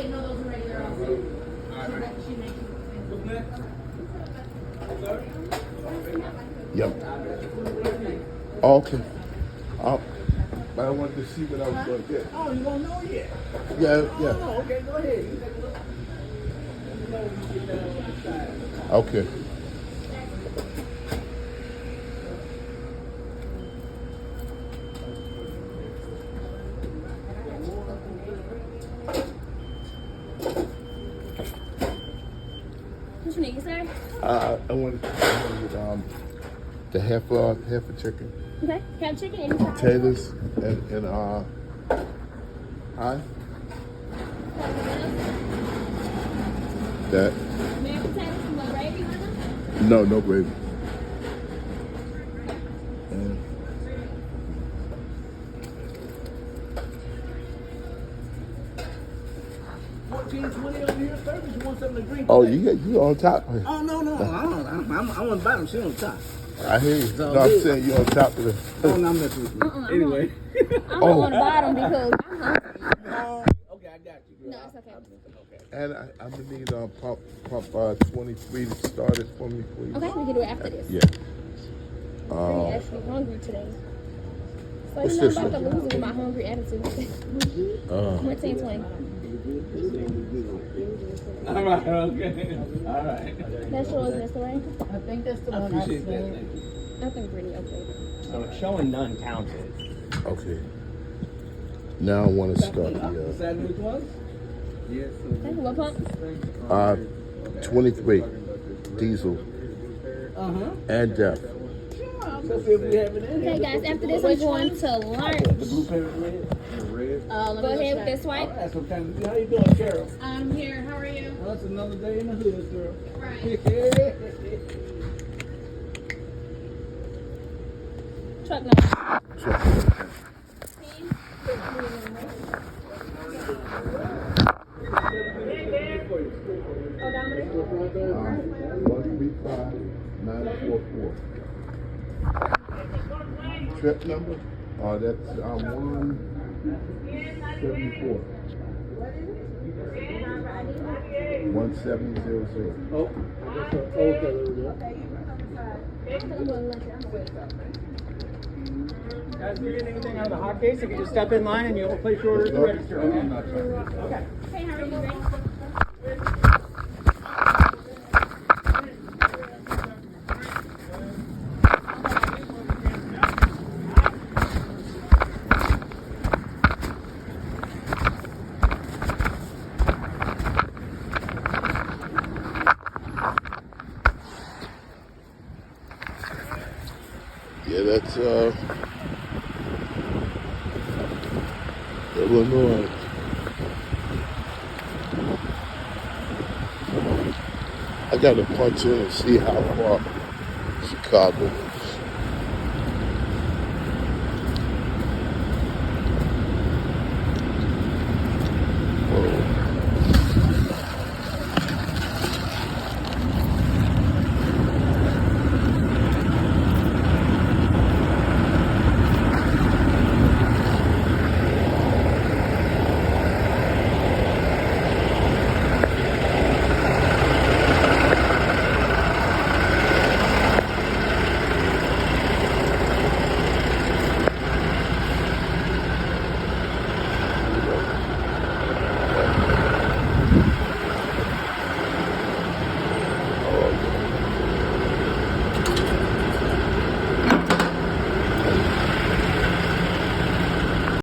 wait, no, those are regular also. So that she makes Yep. Oh, okay. But I wanted to see what I was going to get. Oh, you don't know yet? Yeah, yeah. Oh, okay, go ahead. You take a look. Okay. What you need, sir? I wanted the half a chicken, Okay. Have chicken inside. potatoes, and hi. That American potatoes, some more gravy on them? no, no gravy. And 14, 20 over here, service. You want something to drink? oh, today? you on top. Oh, no. I'm on the bottom. She on top. I hear you. So No, I'm good. saying you on top of the. Oh, no, I'm messing with you. Anyway. I'm on the bottom because I'm hungry. Okay, I got you. Girl. No, it's okay. Okay. And I'm gonna need pump 23 to start it for me, please. Okay, we can do it after this. Yeah. I'm actually hungry today. So What's you know this I'm about to one? lose with my hungry attitude. 1420. All right, okay. All right. That's yours, Mr. Ray? I think that's the I one I appreciate that. said. Thank you. Nothing pretty, okay. So it's showing none counted. Okay. Now I want to start Decided which ones? Yes. Okay, what pump? 23 diesel Uh-huh. and depth. So see if we have it in Okay, here. guys, after this, I'm going to The lunch. blue paper red? The red. Go ahead with this Oh, swipe. that's what kind of, how you doing, Carol? I'm here. How are you? Well, that's another day in the hood, girl. Right. Truck number. Odometer. 135944. Trip number? That's 174. 1700. Oh, okay, there we go. Guys, if you get anything out of the hot case, you can just step in line and you'll place your order at the register. Okay? Okay. Hey, how are you, Ray? Yeah, that's Illinois. I gotta punch in and see how far Chicago